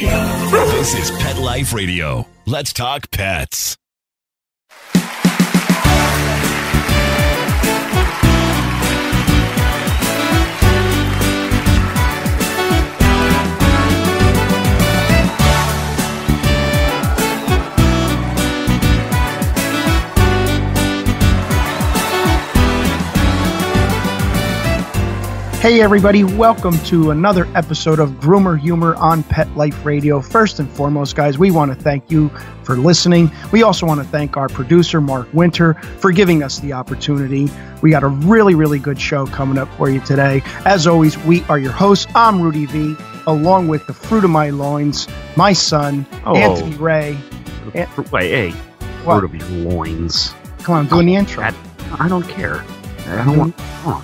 This is Pet Life Radio. Let's talk pets. Hey everybody, welcome to another episode of Groomer Humor on Pet Life Radio. First and foremost, guys, we want to thank you for listening. We also want to thank our producer, Mark Winter, for giving us the opportunity. We got a really, really good show coming up for you today. As always, we are your hosts. I'm Rudy V, along with the fruit of my loins, my son, Anthony Ray. Wait, hey, fruit of your loins. Come on, I'm doing the intro. I don't care. I don't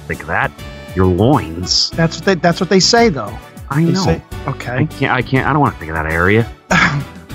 think of that. Your loins. That's what they say, though. I know. Okay. I can't. I don't want to think of that area. All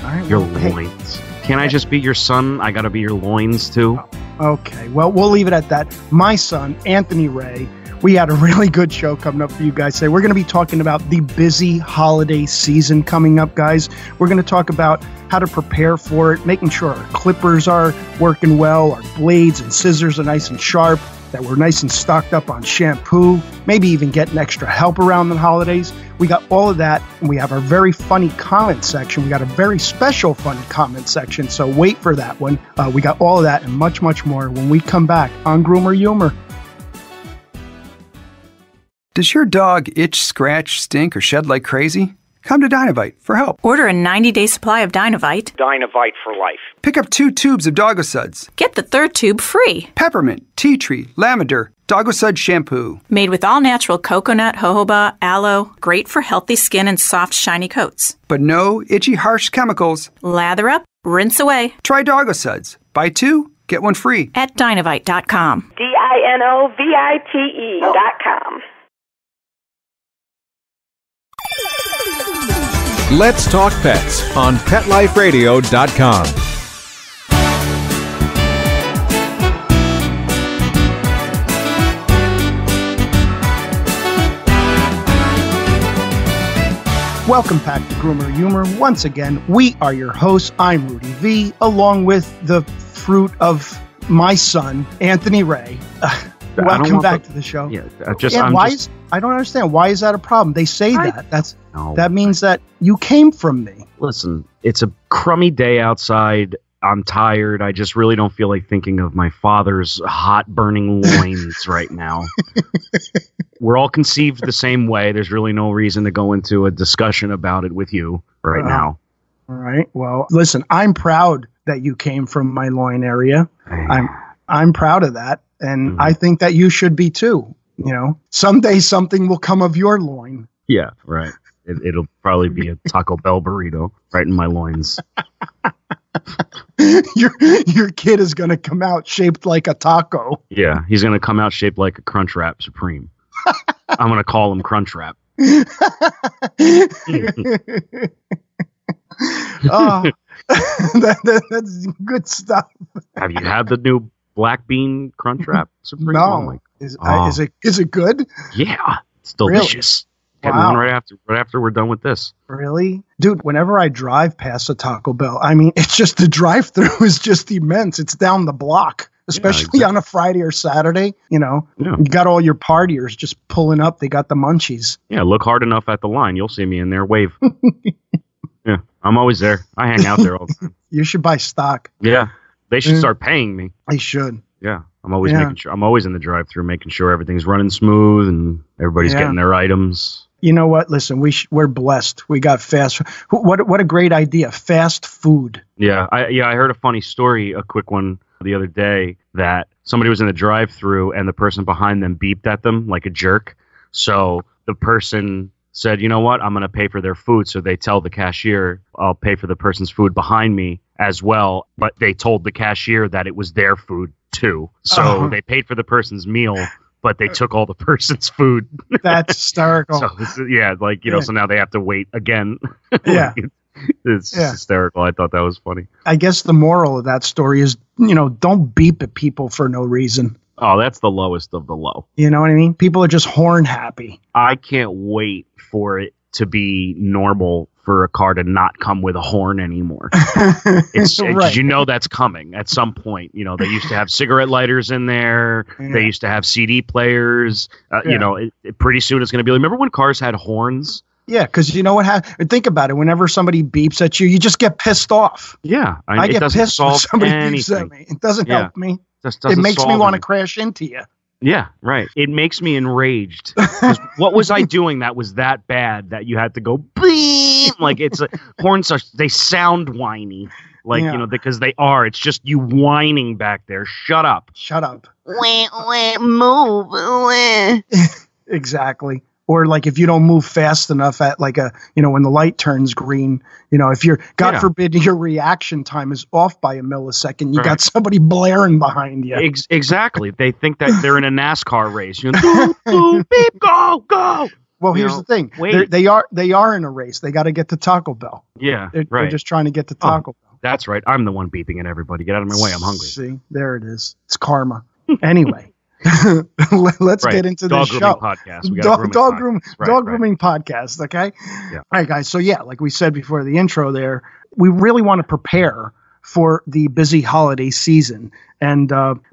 right. Your loins. Hey. Can't I just be your son? I got to be your loins, too? Okay. Well, we'll leave it at that. My son, Anthony Ray, we had a really good show coming up for you guys today. We're going to be talking about the busy holiday season coming up, guys. We're going to talk about how to prepare for it, making sure our clippers are working well, our blades and scissors are nice and sharp, that we're nice and stocked up on shampoo, maybe even getting extra help around the holidays. We got all of that, and we have our very funny comment section. We got a very special funny comment section, so wait for that one. We got all of that and much, much more when we come back on Groomer Humor. Does your dog itch, scratch, stink, or shed like crazy? Come to Dynovite for help. Order a 90-day supply of Dynovite. Dynovite for life. Pick up 2 tubes of Doggo Suds. Get the 3rd tube free. Peppermint, tea tree, lavender, Doggo Sud shampoo. Made with all-natural coconut, jojoba, aloe. Great for healthy skin and soft, shiny coats. But no itchy, harsh chemicals. Lather up, rinse away. Try Doggo Suds. Buy 2, get 1 free. At Dynovite.com. DINOVITE.com. Let's Talk Pets on PetLifeRadio.com. Welcome back to Groomer Humor. Once again, we are your hosts. I'm Rudy V, along with the fruit of my son, Anthony Ray. Welcome back to the show. Yeah, I don't understand. Why is that a problem? They say that. That means that you came from me. Listen, it's a crummy day outside. I'm tired. I just really don't feel like thinking of my father's hot, burning loins right now. We're all conceived the same way. There's really no reason to go into a discussion about it with you right now. All right. Well, listen, I'm proud that you came from my loin area. I'm proud of that. And I think that you should be too. You know, someday something will come of your loin. Yeah, right. It'll probably be a Taco Bell burrito right in my loins. Your kid is going to come out shaped like a taco. Yeah, he's going to come out shaped like a Crunchwrap Supreme. I'm going to call him Crunchwrap. Oh, that's good stuff. Have you had the new black bean Crunchwrap Supreme? No. Is it good? Yeah, it's delicious. Really? Getting one right after we're done with this. Really? Dude, whenever I drive past a Taco Bell, I mean, it's just the drive-through is just immense. It's down the block, especially on a Friday or Saturday. You know, You got all your partiers just pulling up. They got the munchies. Yeah, look hard enough at the line. You'll see me in there. Wave. Yeah, I'm always there. I hang out there all the time. You should buy stock. Yeah, they should start paying me. They should. Yeah, I'm always making sure. I'm always in the drive-thru, making sure everything's running smooth and everybody's getting their items. You know what? Listen, we're blessed. We got fast. What a great idea! Fast food. Yeah, I heard a funny story, a quick one the other day, that somebody was in the drive-thru and the person behind them beeped at them like a jerk. So the person said, "You know what? I'm going to pay for their food." So they tell the cashier, "I'll pay for the person's food behind me as well." But they told the cashier that it was their food too. So they paid for the person's meal, but they took all the person's food. That's hysterical. So now they have to wait again. Yeah. It's hysterical. I thought that was funny. I guess the moral of that story is, don't beep at people for no reason. Oh, that's the lowest of the low. You know what I mean? People are just horn happy. I can't wait for it to be normal for a car to not come with a horn anymore. Right. You know that's coming at some point. You know, they used to have cigarette lighters in there. Yeah. They used to have CD players. You know, pretty soon it's going to be like, remember when cars had horns? Yeah, because you know what happens? Think about it. Whenever somebody beeps at you, you just get pissed off. Yeah. I it get doesn't pissed when solve somebody anything. beeps at me. It doesn't help me. Just It doesn't makes me solve want to anything. crash into you. Yeah, right. It makes me enraged. 'Cause what was I doing that was that bad that you had to go beep? Like horns they sound whiny. Like, Yeah. you know, because they are. It's just you whining back there. Shut up. Shut up. Move. Exactly. Or like if you don't move fast enough at like when the light turns green, if you're, God forbid, your reaction time is off by a millisecond, you got somebody blaring behind you. Exactly. They think that they're in a NASCAR race. You know, boop, boop, beep, go. Well, here's the thing. They are in a race. They got to get to Taco Bell. Yeah, They're just trying to get to Taco Bell. That's right. I'm the one beeping at everybody. Get out of my way. I'm hungry. See, there it is. It's karma. Anyway, let's get into this show. Podcast. We got dog grooming grooming podcast. Okay. Yeah. All right, guys. So like we said before the intro there, we really want to prepare for the busy holiday season. And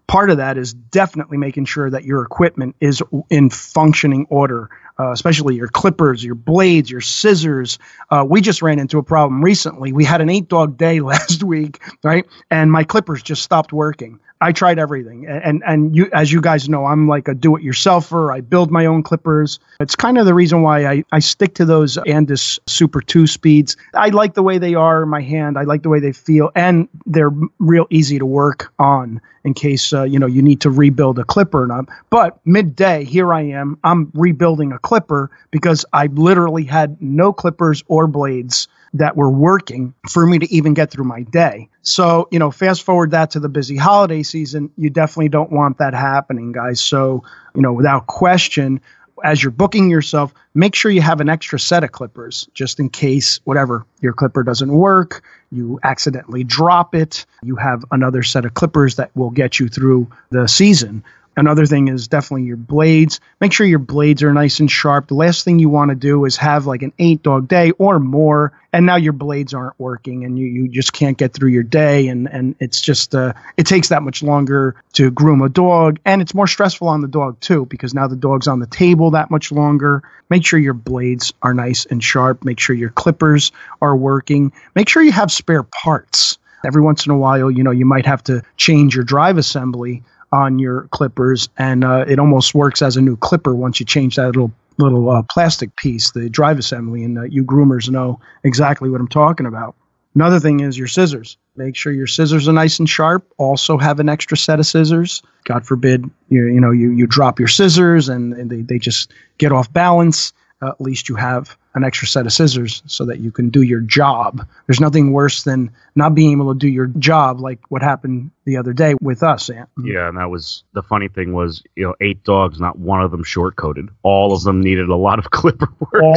part of that is definitely making sure that your equipment is in functioning order, especially your clippers, your blades, your scissors. We just ran into a problem recently. We had an 8-dog day last week, right? And my clippers just stopped working. I tried everything. And you, as you guys know, I'm like a do-it-yourselfer. I build my own clippers. It's kind of the reason why I stick to those Andis Super 2 speeds. I like the way they are in my hand. I like the way they feel. And they're real easy to work on in case, you need to rebuild a clipper or not. But midday, here I am. I'm rebuilding a clipper because I literally had no clippers or blades that were working for me to even get through my day. So, fast forward that to the busy holiday season, you definitely don't want that happening, guys. So, without question, as you're booking yourself, make sure you have an extra set of clippers just in case, whatever, your clipper doesn't work, you accidentally drop it, you have another set of clippers that will get you through the season. Another thing is definitely your blades. Make sure your blades are nice and sharp. The last thing you want to do is have like an 8-dog day or more, and now your blades aren't working and you just can't get through your day. And it's just, it takes that much longer to groom a dog, and it's more stressful on the dog too, because now the dog's on the table that much longer. Make sure your blades are nice and sharp. Make sure your clippers are working. Make sure you have spare parts. Every once in a while, you might have to change your drive assembly on your clippers, and it almost works as a new clipper once you change that little plastic piece, the drive assembly, and you groomers know exactly what I'm talking about. Another thing is your scissors. Make sure your scissors are nice and sharp. Also have an extra set of scissors. God forbid you drop your scissors and they just get off balance. At least you have an extra set of scissors so that you can do your job. There's nothing worse than not being able to do your job, like what happened the other day with us, Ant. Yeah, and that was the funny thing was, 8 dogs, not one of them short coated. All of them needed a lot of clipper work.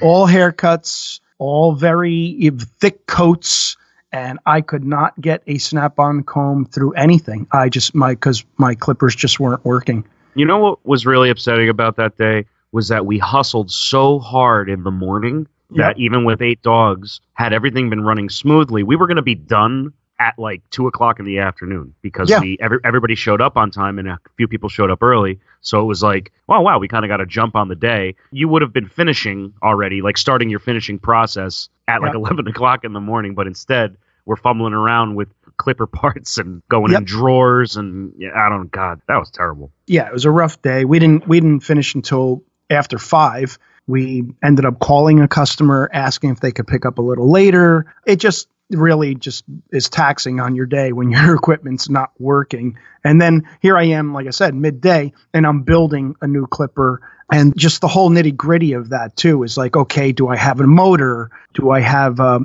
All haircuts, all very thick coats, and I could not get a snap-on comb through anything. Because my clippers just weren't working. You know what was really upsetting about that day? Was that we hustled so hard in the morning that even with 8 dogs, had everything been running smoothly, we were going to be done at like 2:00 in the afternoon because everybody showed up on time and a few people showed up early. So it was like, wow, we kind of got a jump on the day. You would have been finishing already, like starting your finishing process at like 11:00 in the morning, but instead we're fumbling around with clipper parts and going in drawers and God, that was terrible. Yeah, it was a rough day. We didn't finish until after 5. We ended up calling a customer, asking if they could pick up a little later. It just really just is taxing on your day when your equipment's not working. And then here I am, like I said, midday, and I'm building a new clipper. And just the whole nitty gritty of that too is like, okay, do I have a motor? Do I have, a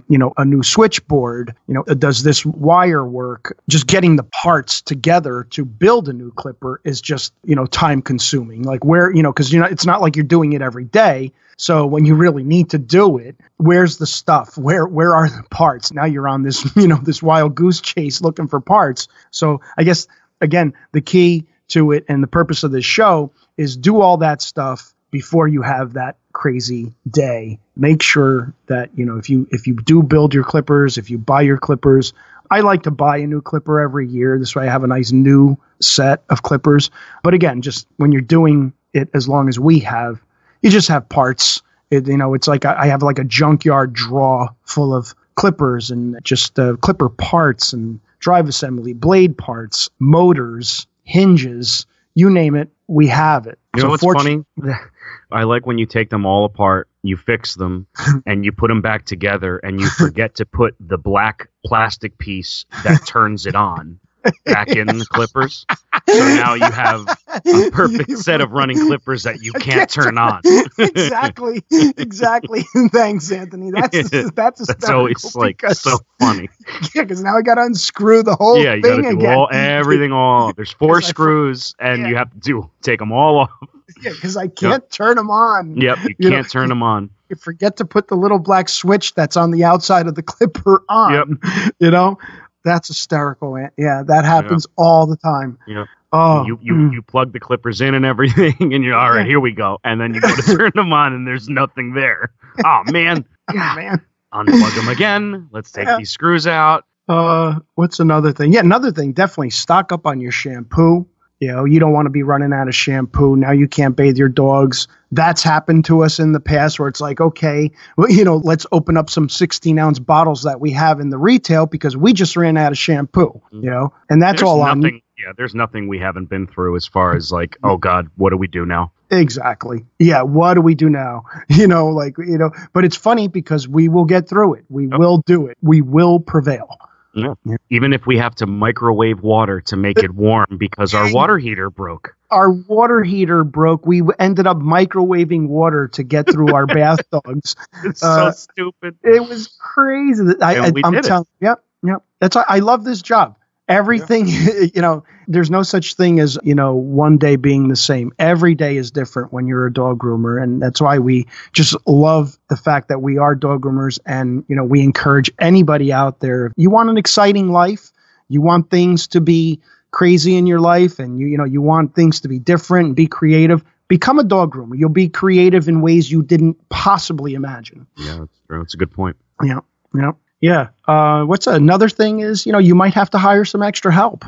new switchboard? Does this wire work? Just getting the parts together to build a new clipper is just, time consuming. Like where, because, it's not like you're doing it every day. So when you really need to do it, where's the stuff? Where are the parts? Now you're on this, this wild goose chase looking for parts. So I guess, again, the key to it and the purpose of this show is do all that stuff before you have that crazy day, make sure that, if you do build your clippers, if you buy your clippers, I like to buy a new clipper every year. This way I have a nice new set of clippers. But again, just when you're doing it as long as we have, you just have parts. It's like I have like a junkyard drawer full of clippers and just clipper parts and drive assembly, blade parts, motors, hinges, you name it, we have it. You know what's funny? I like when you take them all apart, you fix them, and you put them back together, and you forget to put the black plastic piece that turns it on back in the clippers. So now you have a perfect set of running clippers that you can't turn on. Exactly. Thanks, Anthony. That's always like so funny. Yeah, because now I got to unscrew the whole thing again. Yeah, you got to do everything all. There's 4 screws, and you have to take them all off. Yeah, because I can't turn them on. Yep, you can't turn them on. You forget to put the little black switch that's on the outside of the clipper on. Yep. That's hysterical. Yeah, that happens all the time. Yeah. Oh, you plug the clippers in and everything, and you're all right. Here we go, and then you go to turn them on, and there's nothing there. Oh man, man. Unplug them again. Let's take these screws out. What's another thing? Yeah, another thing. Definitely stock up on your shampoo. You don't want to be running out of shampoo. Now you can't bathe your dogs. That's happened to us in the past where it's like, okay, well, let's open up some 16-ounce bottles that we have in the retail because we just ran out of shampoo, and that's all on. Yeah, there's nothing we haven't been through as far as like, oh God, what do we do now? Exactly. Yeah. What do we do now? But it's funny because we will get through it. We will do it. We will prevail. Yeah. Even if we have to microwave water to make it warm because our water heater broke. Our water heater broke. We ended up microwaving water to get through our bath dogs. It's so stupid. It was crazy. I'm telling you. Yep. That's why I love this job. Everything, there's no such thing as, one day being the same. Every day is different when you're a dog groomer. And that's why we just love the fact that we are dog groomers. And, we encourage anybody out there. If you want an exciting life, you want things to be crazy in your life, and you want things to be different and be creative, become a dog groomer. You'll be creative in ways you didn't possibly imagine. Yeah, that's true. That's a good point. Yeah. What's another thing is, you might have to hire some extra help.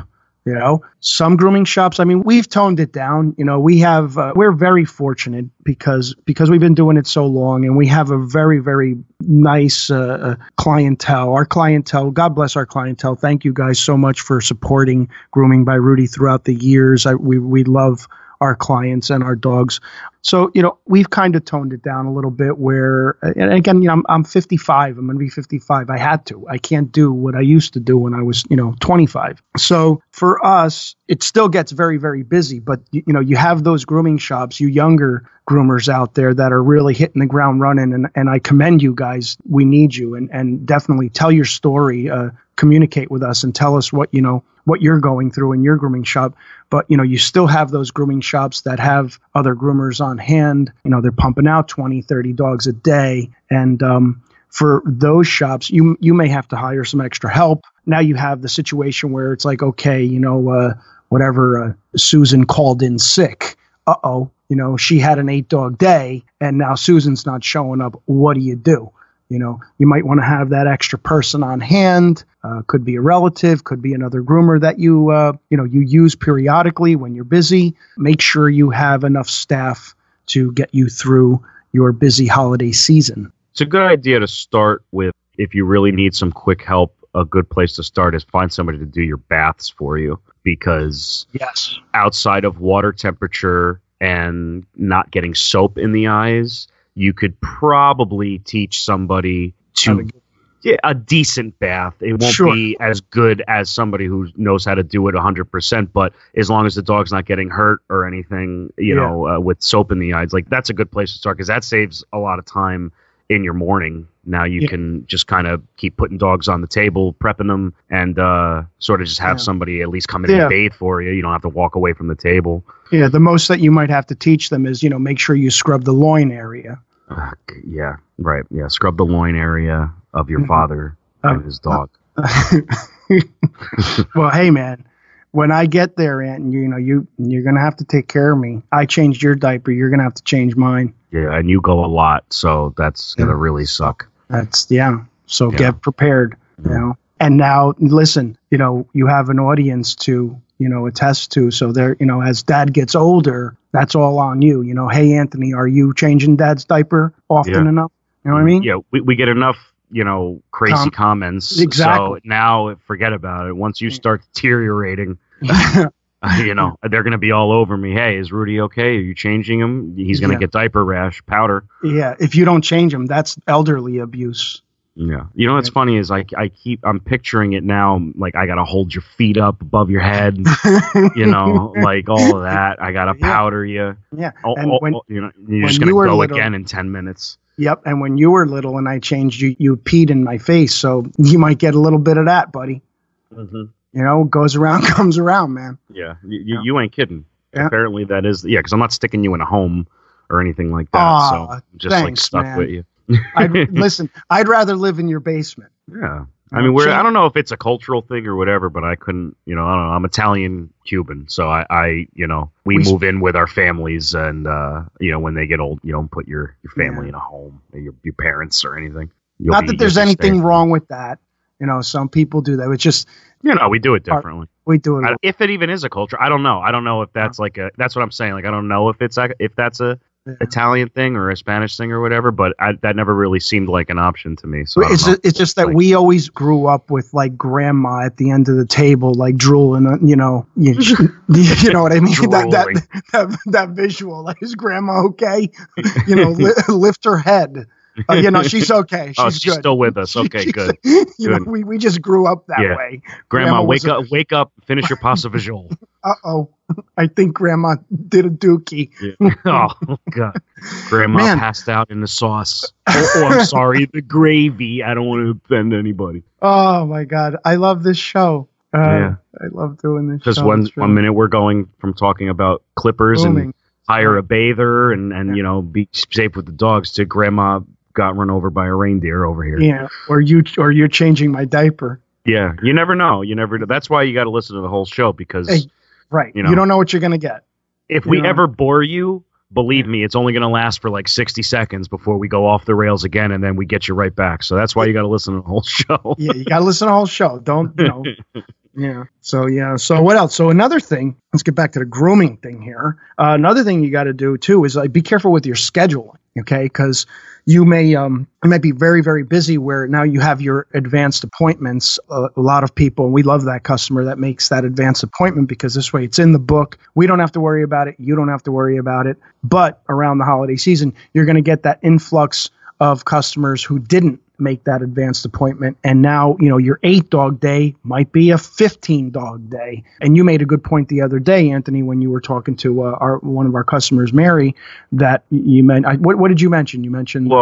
Some grooming shops, we've toned it down. We're very fortunate because we've been doing it so long, and we have a very, very nice clientele. Our clientele, God bless our clientele. Thank you guys so much for supporting Grooming by Rudy throughout the years. We love our clients and our dogs. So, we've kind of toned it down a little bit where, and again, I'm 55. I'm going to be 55. I had to. I can't do what I used to do when I was, 25. So for us, it still gets very, very busy. But, you have those grooming shops, you younger groomers out there that are really hitting the ground running. And I commend you guys. We need you. And definitely tell your story, communicate with us and tell us what you're going through in your grooming shop. But, you still have those grooming shops that have other groomers on hand. They're pumping out 20, 30 dogs a day. And for those shops, you may have to hire some extra help. Now you have the situation where it's like, okay, Susan called in sick. She had an 8-dog day and now Susan's not showing up. What do? You might want to have that extra person on hand. Could be a relative, could be another groomer that you use periodically when you're busy. Make sure you have enough staff to get you through your busy holiday season. It's a good idea to start with. If you really need some quick help, a good place to start is find somebody to do your baths for you, because outside of water temperature and not getting soap in the eyes, you could probably teach somebody to a decent bath. It won't be as good as somebody who knows how to do it 100%, but as long as the dog's not getting hurt or anything, with soap in the eyes, like that's a good place to start, because that saves a lot of time in your morning. Now you can just kind of keep putting dogs on the table, prepping them, and sort of just have somebody at least come in and bathe for you. You don't have to walk away from the table. Yeah, the most that you might have to teach them is, make sure you scrub the loin area. Yeah, right. Yeah, scrub the loin area of your father and his dog. Well, hey, man, when I get there, Aunt, you're going to have to take care of me. I changed your diaper. You're going to have to change mine. Yeah, and you go a lot, so that's gonna really suck. So get prepared, you know. And now, listen, you know, you have an audience to, you know, attest to. So there, you know, as dad gets older, that's all on you. You know, hey, Anthony, are you changing dad's diaper often enough? You know what I mean? Yeah, we get enough, you know, crazy comments. Exactly. So now forget about it. Once you start deteriorating, you know, they're going to be all over me. Hey, is Rudy okay? Are you changing him? He's going to get diaper rash, powder. Yeah, if you don't change him, that's elderly abuse. Yeah. You know what's funny is I'm picturing it now, like I got to hold your feet up above your head, you know, like all of that. I got to powder you. Yeah. You know, you're just going to go again in 10 minutes. Yep. And when you were little and I changed you, you peed in my face. So you might get a little bit of that, buddy. Mm-hmm. You know, goes around, comes around, man. Yeah. You ain't kidding. Yeah. Apparently that is, because I'm not sticking you in a home or anything like that. So I'm just like stuck with you. Listen, I'd rather live in your basement. Yeah. I mean, I don't know if it's a cultural thing or whatever, but I couldn't, you know, I don't know. I'm Italian Cuban. So I you know, we move in with our families and, you know, when they get old, you don't put your family in a home, your parents or anything. Not that there's anything wrong with that. You know, some people do that. It's just, you know, we do it differently. We do it. If it even is a culture, I don't know. I don't know if that's that's what I'm saying. Like, I don't know if that's a Italian thing or a Spanish thing or whatever, but that never really seemed like an option to me. So it's just that we always grew up with like grandma at the end of the table, like drooling, you know, you know what I mean? that visual, like, is grandma okay? You know, lift her head. You know, she's okay. She's good. Still with us. Okay, good. You know, we just grew up that way. Grandma wake up, finish your pasta visual. Uh-oh. I think Grandma did a dookie. Yeah. Oh, God. Grandma passed out in the sauce. I'm sorry, the gravy. I don't want to offend anybody. Oh, my God. I love this show. I love doing this show. Because one minute we're going from talking about clippers and hire a bather and you know, be safe with the dogs to Grandma got run over by a reindeer over here. Yeah, or you're changing my diaper. Yeah, you never know. That's why you got to listen to the whole show because, right, you don't know what you're gonna get. If we ever bore you, believe me, it's only gonna last for like 60 seconds before we go off the rails again, and then we get you right back. So that's why you got to listen to the whole show. Yeah, you got to listen to the whole show. Don't you know? Yeah. So what else? So another thing, let's get back to the grooming thing here. Another thing you got to do too is like be careful with your scheduling. Okay, because you might be very, very busy where now you have your advanced appointments. A lot of people, and we love that customer that makes that advanced appointment because this way it's in the book. We don't have to worry about it. You don't have to worry about it. But around the holiday season, you're going to get that influx of customers who didn't make that advanced appointment. And now, you know, your 8-dog day might be a 15-dog day. And you made a good point the other day, Anthony, when you were talking to one of our customers, Mary, that you meant, what did you mention? You mentioned,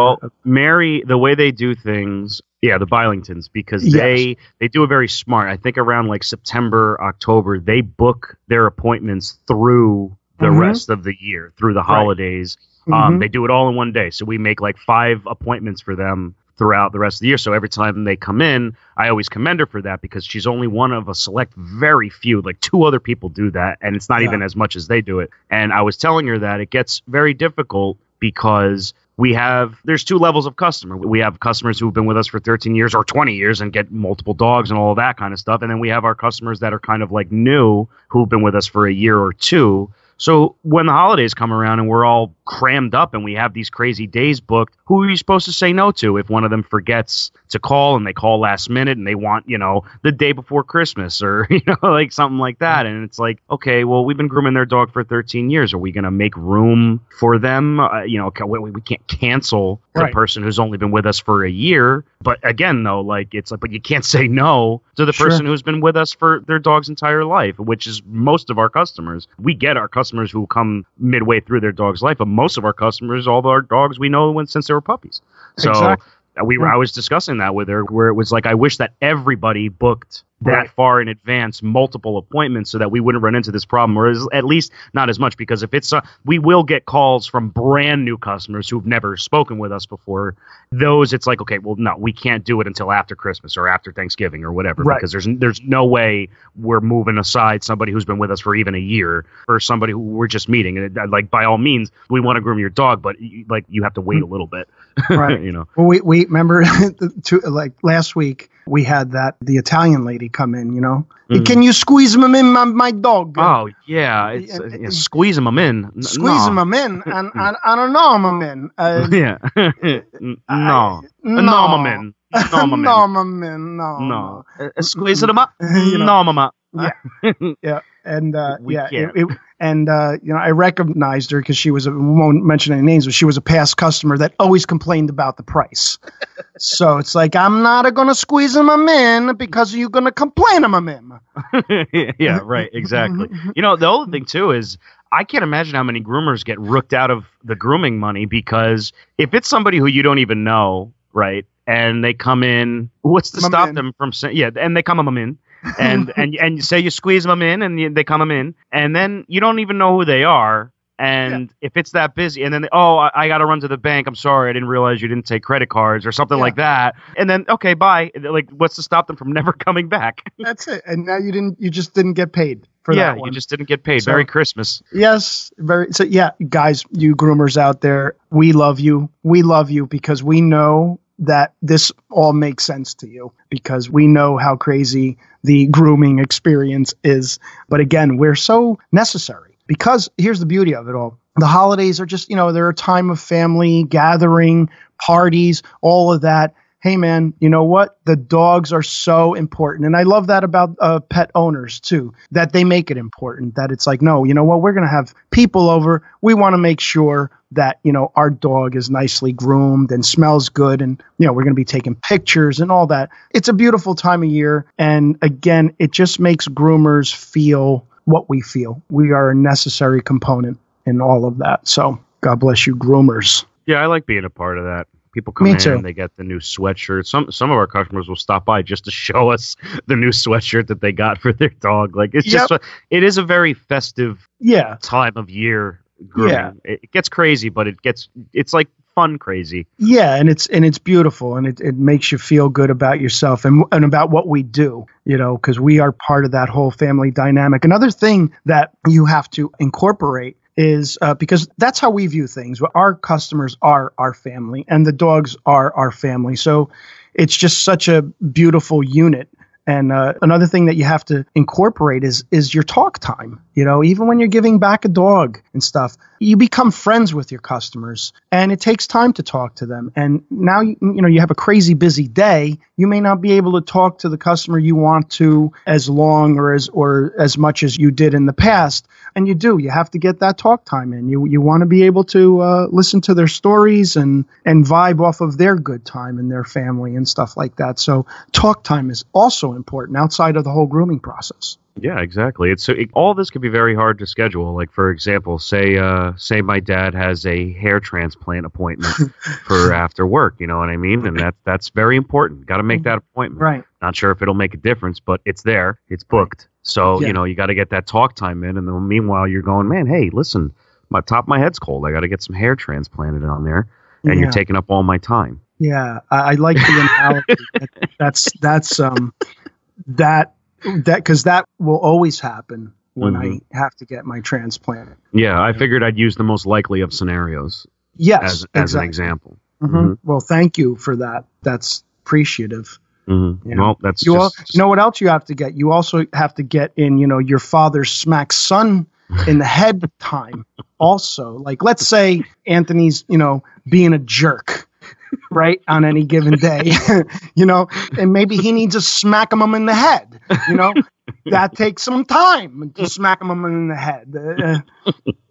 Mary, the way they do things. Yeah, the Bylingtons, because they do it very smart. I think around like September, October, they book their appointments through the rest of the year, through the holidays. They do it all in one day. So we make like 5 appointments for them throughout the rest of the year. So every time they come in, I always commend her for that because she's only one of a select very few, like 2 other people do that. And it's not even as much as they do it. And I was telling her that it gets very difficult because there's 2 levels of customer. We have customers who've been with us for 13 years or 20 years and get multiple dogs and all of that kind of stuff. And then we have our customers that are kind of like new who've been with us for a year or 2. So when the holidays come around and we're all crammed up and we have these crazy days booked, who are you supposed to say no to if one of them forgets to call and they call last minute and they want, you know, the day before Christmas or, you know, like something like that. And it's like, okay, well, we've been grooming their dog for 13 years. Are we going to make room for them? You know, we can't cancel the person who's only been with us for a year. But again, though, like it's like, but you can't say no to the person who's been with us for their dog's entire life, which is most of our customers. We get our customers who come midway through their dog's life, but most of our customers, all of our dogs we know since they were puppies. So I was discussing that with her, where it was like, I wish that everybody booked that Right. far in advance, multiple appointments, so that we wouldn't run into this problem, or at least not as much, because if it's we will get calls from brand new customers who've never spoken with us before. Those, it's like, okay, well, no, we can't do it until after Christmas or after Thanksgiving or whatever, Right. because there's no way we're moving aside somebody who's been with us for even a year for somebody who we're just meeting. And like, by all means, we want to groom your dog, but you have to wait a little bit. Right. Well, we remember like last week we had the Italian lady come in, Can you squeeze him in, my dog? Oh yeah, squeeze them in. Squeeze him in, and I don't know him in. Yeah. No. No, No. Squeeze them up. No, mama. Yeah. And We can't. I recognized her because she was we won't mention any names, but she was a past customer that always complained about the price. So it's like, I'm not gonna squeeze him in because you're gonna complain him in. Yeah, right, exactly. The other thing too is, I can't imagine how many groomers get rooked out of the grooming money, because if it's somebody who you don't even know, right, and they come in, what's to stop them from saying, and they come in. and you say you squeeze them in, and they come in, and then you don't even know who they are. And if it's that busy, and then I got to run to the bank. I'm sorry, I didn't realize you didn't take credit cards or something like that. And then okay, bye. Like, what's to stop them from never coming back? That's it. And now you just didn't get paid for that one. You just didn't get paid. So, Merry Christmas. Yes, guys, you groomers out there, we love you. We love you because we know that this all makes sense to you, because we know how crazy the grooming experience is. But again, we're so necessary, because here's the beauty of it all. The holidays are just, they're a time of family gathering, parties, all of that. Hey man, you know what? The dogs are so important. And I love that about pet owners too, that they make it important, that it's like, no, you know what? We're going to have people over. We want to make sure that, our dog is nicely groomed and smells good. And, we're going to be taking pictures and all that. It's a beautiful time of year. And again, it just makes groomers feel what we feel. We are a necessary component in all of that. So God bless you, groomers. Yeah, I like being a part of that. People come in and they get the new sweatshirt. Some of our customers will stop by just to show us the new sweatshirt that they got for their dog. Like, it's just, it is a very festive time of year grooming. Yeah. It gets crazy, but it's like fun crazy. Yeah, and it's beautiful, and it makes you feel good about yourself and about what we do, because we are part of that whole family dynamic. Another thing that you have to incorporate is because that's how we view things. Our customers are our family, and the dogs are our family. So it's just such a beautiful unit. And another thing that you have to incorporate is your talk time. Even when you're giving back a dog and stuff, you become friends with your customers, and it takes time to talk to them. And now you have a crazy busy day. You may not be able to talk to the customer you want to as long or as much as you did in the past. And you have to get that talk time in. You want to be able to listen to their stories and vibe off of their good time and their family and stuff like that. So talk time is also important outside of the whole grooming process. Yeah, exactly. All this could be very hard to schedule. Like, for example, say my dad has a hair transplant appointment for after work. You know what I mean? And that's very important. Got to make that appointment. Right. Not sure if it'll make a difference, but it's there. It's booked. So, you got to get that talk time in. And then meanwhile, you're going, man, hey, listen, my top of my head's cold. I got to get some hair transplanted on there. And you're taking up all my time. Yeah, I like the analogy. That's because that will always happen when I have to get my transplant. Yeah, I figured I'd use the most likely of scenarios. Yes, as an example. Mm-hmm. Well, thank you for that. That's appreciative. Mm-hmm. Well, that's you know what else you have to get? You also have to get in, your father smacks son in the head time. Also, like, let's say Anthony's, being a jerk, right, on any given day, and maybe he needs to smack him in the head, that takes some time to smack him in the head.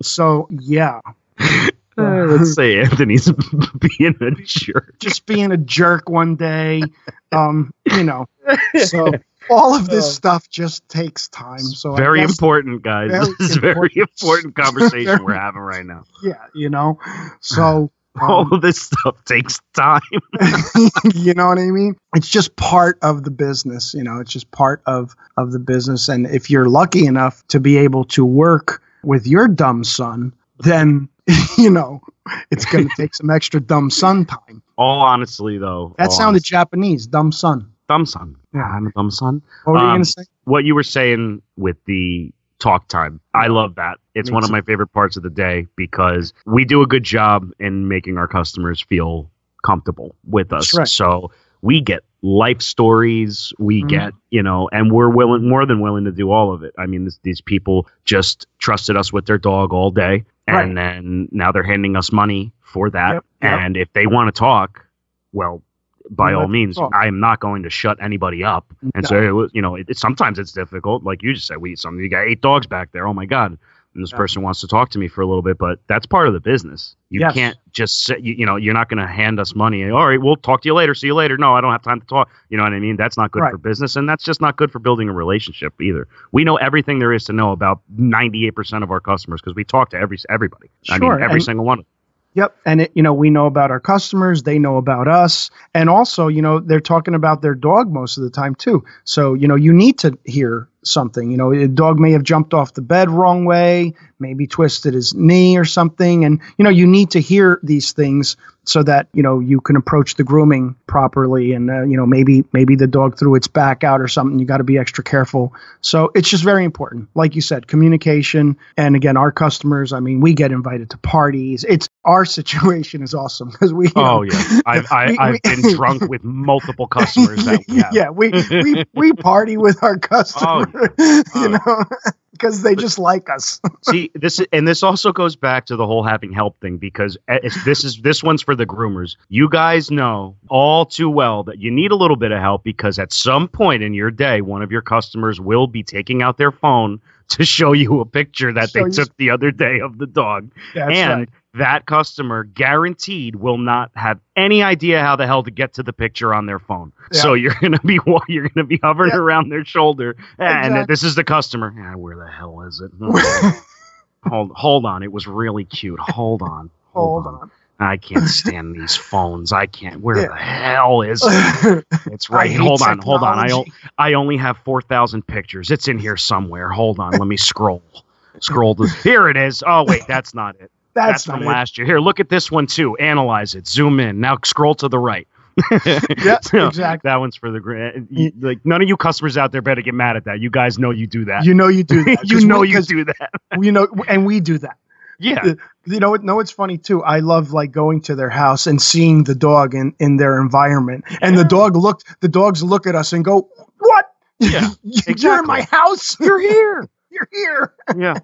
So, yeah. Let's say Anthony's being a jerk. Just being a jerk one day, So all of this stuff just takes time. So very important, guys. This is a very important conversation we're having right now. Yeah, So All of this stuff takes time. You know what I mean? It's just part of the business. It's just part of the business. And if you're lucky enough to be able to work with your dumb son, then, it's going to take some extra dumb son time. All honestly, though. That sounded Japanese, dumb son. Dumb son. Yeah, I'm a dumb son. What were you going to say? What you were saying with the talk time. I love that. It's one of my favorite parts of the day because we do a good job in making our customers feel comfortable with us. Right. So we get life stories, we get, and we're more than willing to do all of it. I mean, these people just trusted us with their dog all day. And then now they're handing us money for that. Yep. And if they want to talk, well, by all means, I am not going to shut anybody up and say, sometimes it's difficult. Like you just said, you got 8 dogs back there. Oh my God. And this person wants to talk to me for a little bit, but that's part of the business. You can't just say, you're not going to hand us money. All right, we'll talk to you later. See you later. No, I don't have time to talk. You know what I mean? That's not good for business. And that's just not good for building a relationship either. We know everything there is to know about 98% of our customers because we talk to everybody. Sure. I mean, every single one of them. Yep. And, we know about our customers. They know about us. And also, they're talking about their dog most of the time, too. So, you need to hear something. A dog may have jumped off the bed wrong way, maybe twisted his knee or something. And, you need to hear these things so that, you can approach the grooming properly. And, maybe the dog threw its back out or something. You got to be extra careful. So it's just very important. Like you said, communication. And again, our customers, I mean, we get invited to parties. Our situation is awesome because we. I've been drunk with multiple customers. That we have. Yeah, we party with our customers, because they just like us. See, this also goes back to the whole having help thing because this one's for the groomers. You guys know all too well that you need a little bit of help because at some point in your day, one of your customers will be taking out their phone to show you a picture that they took the other day of the dog. And that customer guaranteed will not have any idea how the hell to get to the picture on their phone. Yeah. So you're gonna be hovering around their shoulder, and this is the customer. Where the hell is it? Hold on, it was really cute. Hold on. I can't stand these phones. I can't. Where the hell is it? It's right. Hold on. I only have 4,000 pictures. It's in here somewhere. Hold on. Let me scroll. Here it is. Oh wait, that's not it. That's from last year. Here, look at this one too. Analyze it. Zoom in. Now scroll to the right. Yeah, exactly. That one's for the like. None of you customers out there better get mad at that. You guys know you do that. You do that. You do that. And we do that. Yeah. It's funny too. I love like going to their house and seeing the dog in their environment. And the dogs look at us and go, "What? Yeah. You're in my house? You're here. You're here." Yeah.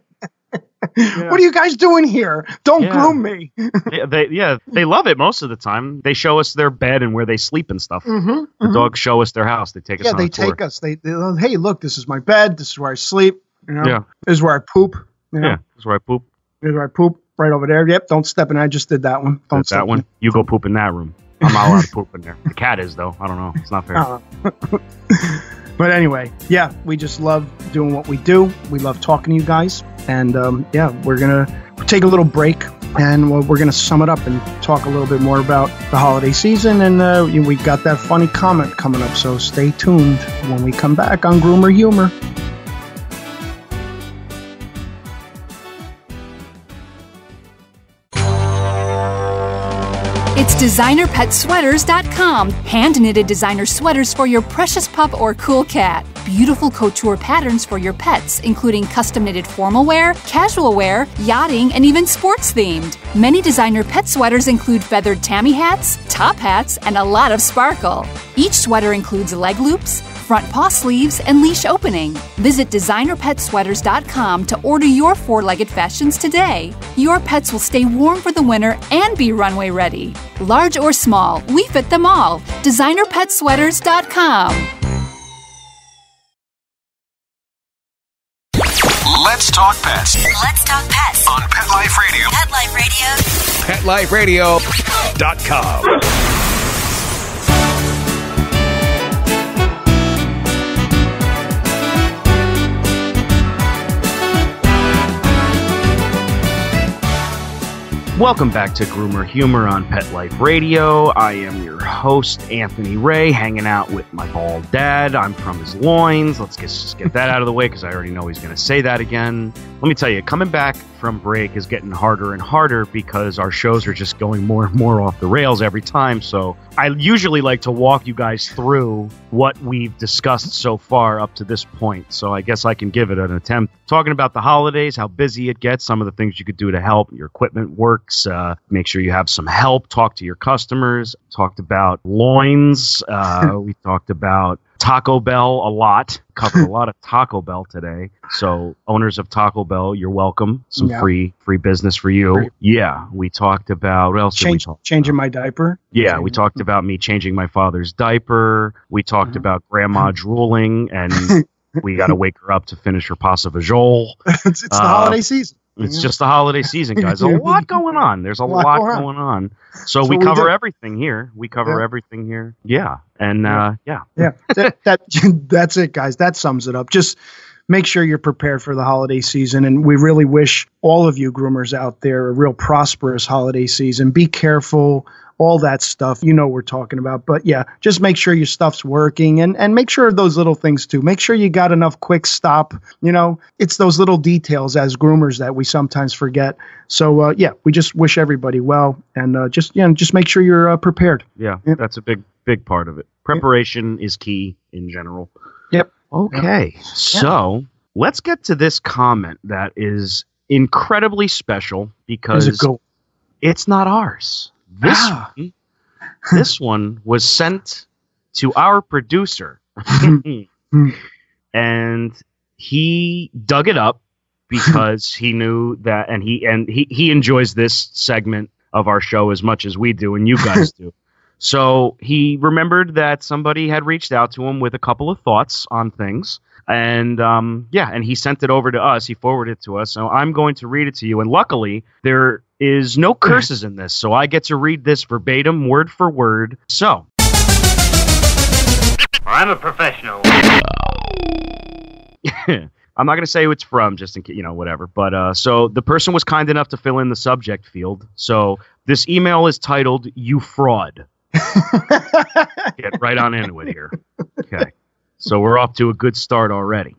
What are you guys doing here? Don't groom me. They love it most of the time. They show us their bed and where they sleep and stuff. The dogs show us their house. They take us on a tour. Take us. They hey, look, this is my bed. This is where I sleep. This is where I poop. This is where I poop. Here's where I poop, right over there. Yep, don't step in. I just did that one. Don't step that one. You go poop in that room. I'm not allowed to poop in there. The cat is, though. I don't know. It's not fair. But anyway, we just love doing what we do. We love talking to you guys. And we're going to take a little break and we're going to sum it up and talk a little bit more about the holiday season. And we got that funny comment coming up. So stay tuned when we come back on Groomer Humor. It's DesignerPetSweaters.com. Hand-knitted designer sweaters for your precious pup or cool cat. Beautiful couture patterns for your pets, including custom-knitted formal wear, casual wear, yachting, and even sports-themed. Many designer pet sweaters include feathered tammy hats, top hats, and a lot of sparkle. Each sweater includes leg loops, front paw sleeves, and leash opening. Visit DesignerPetSweaters.com to order your four-legged fashions today. Your pets will stay warm for the winter and be runway ready. Large or small, we fit them all. DesignerPetSweaters.com. Let's talk pets. Let's talk pets On Pet Life Radio. Pet Life Radio. PetLifeRadio.com. Welcome back to Groomer Humor on Pet Life Radio. I am your host, Anthony Ray, hanging out with my bald dad. I'm from his loins. Let's just get that out of the way because I already know he's going to say that again. Let me tell you, coming back from break is getting harder and harder because our shows are just going more and more off the rails every time. So I usually like to walk you guys through what we've discussed so far up to this point. So I guess I can give it an attempt. Talking about the holidays, how busy it gets, some of the things you could do to help. Your equipment works. Make sure you have some help. Talk to your customers. Talked about loins. We talked about Taco Bell a lot. Covered a lot of Taco Bell today. So owners of Taco Bell, you're welcome. Some free business for you. Free. Yeah. We talked about, what else did we talk about? Changing my diaper. Yeah. We talked about me changing my father's diaper. We talked about grandma drooling, and we got to wake her up to finish her pasta vajol. It's the holiday season. It's just the holiday season, guys. There's a lot going on. There's a lot going on. So we cover everything here. Everything here. Yeah. And yeah. That's it, guys. That sums it up. Just make sure you're prepared for the holiday season. And we really wish all of you groomers out there a real prosperous holiday season. Be careful. All that stuff, you know, we're talking about. But yeah, just make sure your stuff's working and make sure of those little things too. Make sure you got enough quick stop. You know, it's those little details as groomers that we sometimes forget. So yeah, we just wish everybody well, and just make sure you're prepared. Yeah, that's a big part of it. Preparation is key in general. Yep. Okay, so let's get to this comment that is incredibly special because it's not ours. This one was sent to our producer, and he dug it up because he knew that, and he enjoys this segment of our show as much as we do, and you guys do. So he remembered that somebody had reached out to him with a couple of thoughts on things. And and he sent it over to us. He forwarded it to us. So I'm going to read it to you. And luckily, there is no curses in this. So I get to read this verbatim, word for word. So. I'm a professional. I'm not going to say who it's from, just in case, whatever. But so the person was kind enough to fill in the subject field. So this email is titled, "You Fraud." Get right on into it here. Okay. So we're off to a good start already.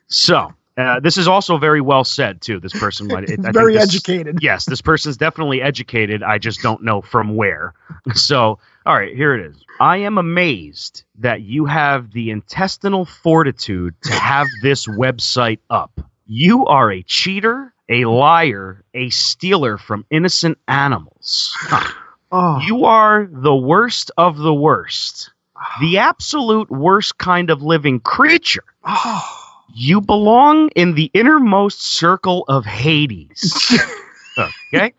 So this is also very well said, too. This person might very educated. Yes, this person's definitely educated. I just don't know from where. So, all right, here it is. I am amazed that you have the intestinal fortitude to have this website up. You are a cheater, a liar, a stealer from innocent animals. You are the worst of the worst. The absolute worst kind of living creature. You belong in the innermost circle of Hades. Okay?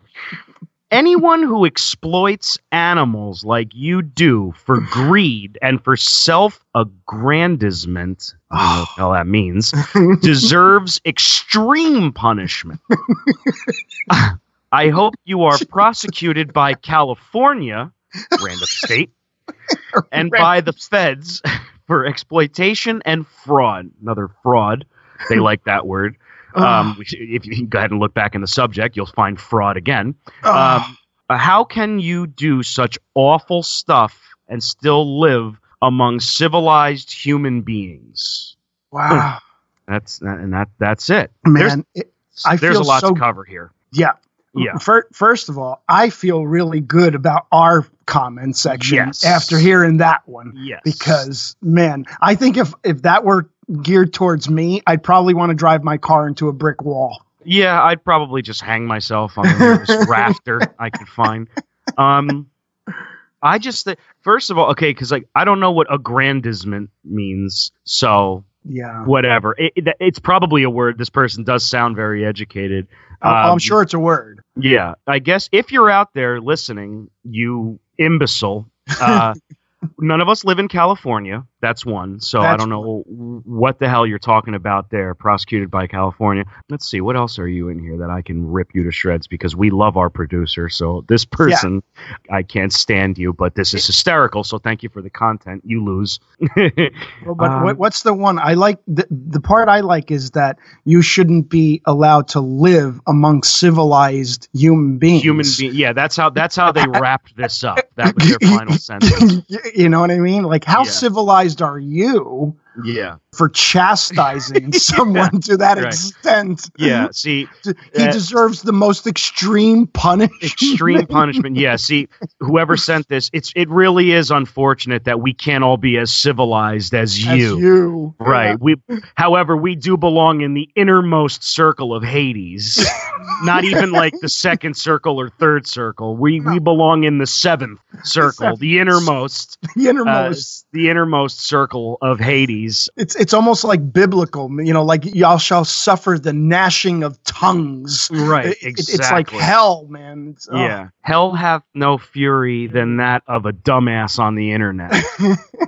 Anyone who exploits animals like you do for greed and for self-aggrandizement, I don't know what the hell that means, deserves extreme punishment. I hope you are prosecuted by California, random state, and by the feds for exploitation and fraud. Another fraud. They like that word. If you go ahead and look back in the subject, you'll find fraud again. How can you do such awful stuff and still live among civilized human beings? Wow. That's it. Man, there's a lot to cover here. Yeah. Yeah. First of all, I feel really good about our comment section after hearing that one. Yes. Because, man, I think if that were geared towards me, I'd probably want to drive my car into a brick wall. Yeah, I'd probably just hang myself on the nearest rafter I could find. I just first of all, okay, because I don't know what aggrandizement means, so yeah, whatever. It's probably a word. This person does sound very educated. I'm sure it's a word. Yeah, I guess if you're out there listening, you imbecile, None of us live in California. That's one. So I don't know what the hell you're talking about there. Prosecuted by California. Let's see. What else are you in here that I can rip you to shreds? Because we love our producer. So this person, I can't stand you, but this is hysterical. So thank you for the content. You lose. But what's the one I like? The part I like is that you shouldn't be allowed to live among civilized human beings. Yeah, that's how they wrapped this up. That was their final sentence. You know what I mean? Like, how civilized are you? Yeah. For chastising someone to that extent. Yeah. See, he deserves the most extreme punishment. Extreme punishment. Yeah. See, whoever sent this, it really is unfortunate that we can't all be as civilized as you. Right. Yeah. However, we do belong in the innermost circle of Hades. Not even like the second circle or third circle. We belong in the seventh circle, the innermost. The innermost circle of Hades. It's almost like biblical, like y'all shall suffer the gnashing of tongues. Right, exactly. It's like hell, man. Hell hath no fury than that of a dumbass on the internet.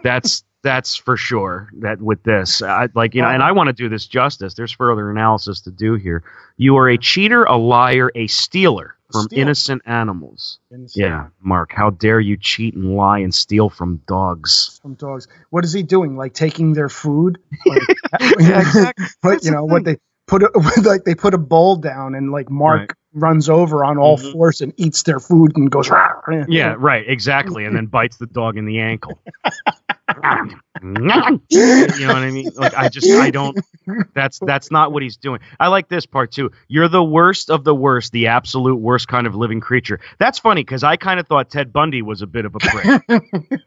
That's for sure. That with this, and I want to do this justice. There's further analysis to do here. You are a cheater, a liar, a stealer from innocent animals. Yeah, Mark, how dare you cheat and lie and steal from dogs? From dogs. What is he doing? Like taking their food? Exactly. But what they put a bowl down and like Mark runs over on all fours and eats their food and goes. Yeah, right, exactly, and then bites the dog in the ankle. You know what I mean? Like I don't. That's not what he's doing. I like this part too. You're the worst of the worst, the absolute worst kind of living creature. That's funny because I kind of thought Ted Bundy was a bit of a prick.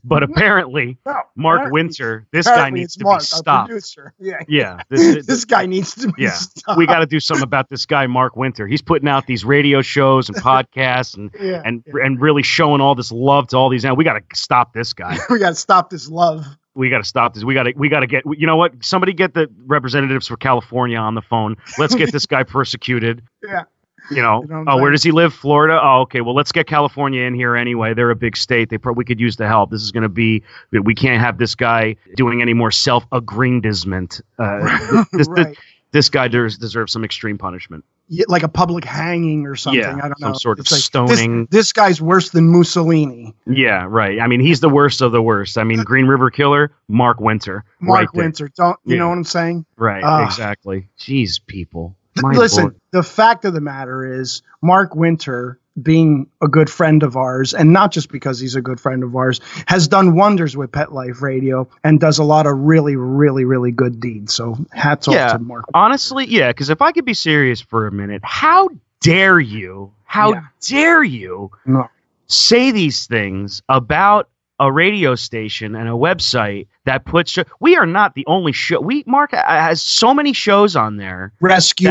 But apparently, Mark Winter, this guy needs to be stopped. Yeah, this guy needs to be stopped. We got to do something about this guy, Mark Winter. He's putting out these radio shows and podcasts and really showing all this love to all these. We got to stop this guy. We got to stop this love. We got to stop this. We got to get. You know what? Somebody get the representatives for California on the phone. Let's get this guy persecuted. Yeah. Where does he live? Florida? Oh, okay. Well, let's get California in here anyway. They're a big state. We could use the help. This is going to be. We can't have this guy doing any more self-aggrandizement. This guy deserves some extreme punishment. Yeah, like a public hanging or something. I don't know. Some sort of stoning. This guy's worse than Mussolini. Yeah, right. I mean, he's the worst of the worst. I mean, Green River Killer, Mark Winter. Mark Winter. Don't you know what I'm saying? Right. Exactly. Jeez, people. Listen, the fact of the matter is Mark Winter, being a good friend of ours, and not just because he's a good friend of ours, has done wonders with Pet Life Radio and does a lot of really, really, really good deeds. So hats off to Mark. Honestly, because if I could be serious for a minute, how dare you say these things about a radio station and a website that puts we are not the only show. Mark has so many shows on there. Rescue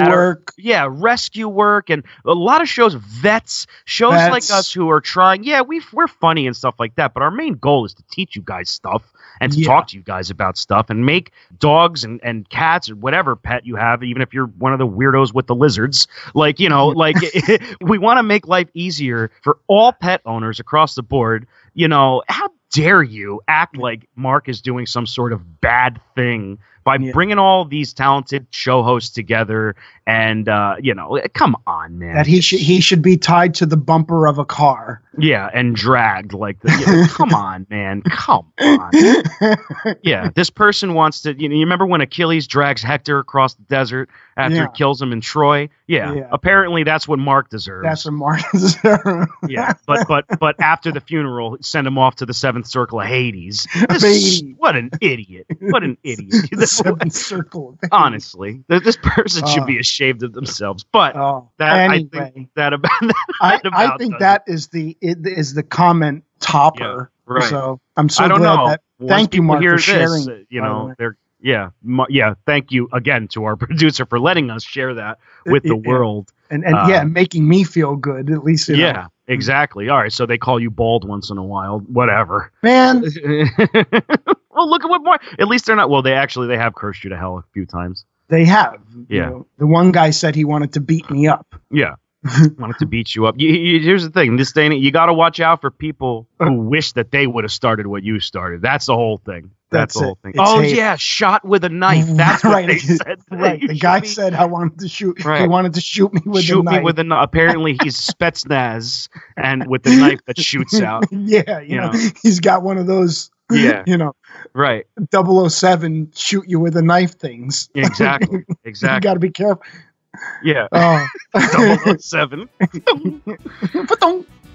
work, and a lot of shows, vets like us who are trying. Yeah, we're funny and stuff like that, but our main goal is to teach you guys stuff and to talk to you guys about stuff and make dogs and cats or whatever pet you have, even if you're one of the weirdos with the lizards, we want to make life easier for all pet owners across the board. How dare you act like Mark is doing some sort of bad thing by bringing all these talented show hosts together and, come on, man. That he should be tied to the bumper of a car. Yeah, and dragged come on, man. Come on. Yeah, this person wants to, you remember when Achilles drags Hector across the desert after he kills him in Troy? Yeah, apparently that's what Mark deserves. That's what Mark deserves. Yeah, but after the funeral, send him off to the seventh circle of Hades. What an idiot. What an idiot. Seventh circle. Honestly, this person should be ashamed of themselves. But anyway, I think that about I think that is the comment topper. Yeah, right. So I'm so glad that. Thank you, Mark, for sharing. Thank you again to our producer for letting us share that with the world. And making me feel good, at least. Exactly. All right, so they call you bald once in a while. Whatever. Man. Well, look at what more. At least they're not. Well, they have cursed you to hell a few times. They have. Yeah. The one guy said he wanted to beat me up. Yeah. wanted to beat you up. Here's the thing. This thing, you got to watch out for people who wish that they would have started what you started. That's the whole thing. That's the whole thing. Yeah, shot with a knife. That's what they said. Right. The guy said, "I wanted to shoot." Right. He wanted to shoot me with a knife. Apparently, he's Spetsnaz, and with the knife that shoots out. Yeah, you know, he's got one of those. Yeah, right. 007 shoot you with a knife things. Exactly. You got to be careful. Yeah. 007.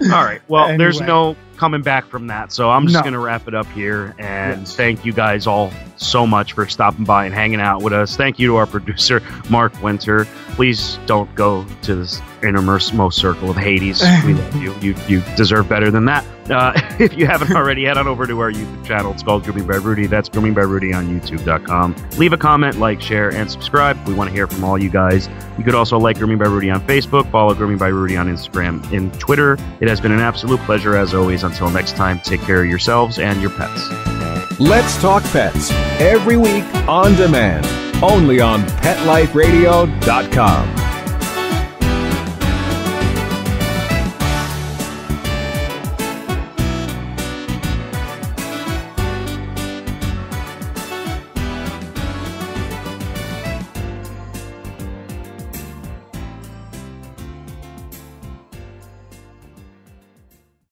All right. Well, anyway. There's no coming back from that. So I'm just going to wrap it up here. And thank you guys all so much for stopping by and hanging out with us. Thank you to our producer, Mark Winter. Please don't go to this innermost circle of Hades. We love you. You deserve better than that. If you haven't already, head on over to our YouTube channel. It's called Grooming by Rudy. That's Grooming by Rudy on YouTube.com. Leave a comment, like, share, and subscribe. We want to hear from all you guys. You could also like Grooming by Rudy on Facebook. Follow Grooming by Rudy on Instagram and Twitter. It has been an absolute pleasure, as always. Until next time, take care of yourselves and your pets. Let's Talk Pets, every week on demand, only on PetLifeRadio.com.